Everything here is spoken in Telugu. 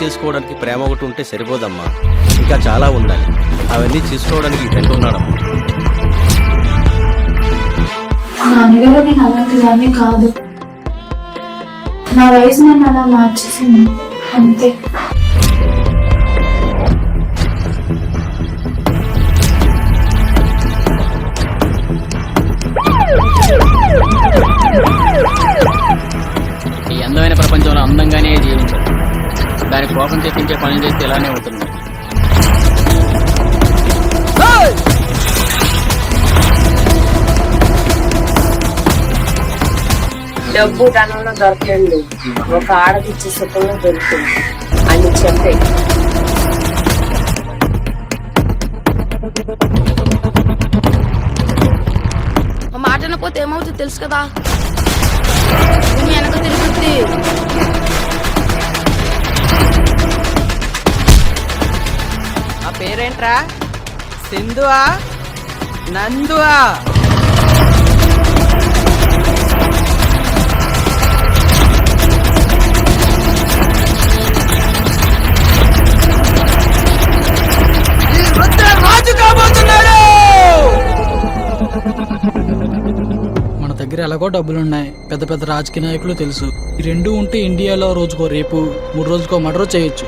చేసుకోవడానికి ప్రేమ ఒకటి ఉంటే సరిపోదమ్మా, ఇంకా చాలా ఉండాలి. అవన్నీ చేసుకోవడానికి ఫ్రెండ్ ఉన్నాడమ్మా. నాన్నగారు నేను అలాంటి దాన్ని కాదు, నా వయసు నన్ను అలా మార్చేసింది అంతే. ఈ అందమైన ప్రపంచంలో అందంగానే జీవించాలి, దానికి కోపం తెప్పించే పని చేస్తే ఇలానే అవుతుంది. డబ్బు ధనంలో దొరకలేదు, ఒక ఆడపిచ్చి సుఖంలో దొరుకుతుంది అని చెప్పే. మాట పోతే ఏమవుతుంది తెలుసు కదా, భూమి వెనక తిరుగుద్ది. ఆ పేరేంట్రా? సింధువా నందువా? రాజు కాబోతున్నాడు. మన దగ్గర ఎలాగో డబ్బులున్నాయి, పెద్ద పెద్ద రాజకీయ నాయకులు తెలుసు. ఈ రెండు ఉంటే ఇండియాలో రోజుకో రేపు 3 రోజుకో మర్డర్ చేయొచ్చు.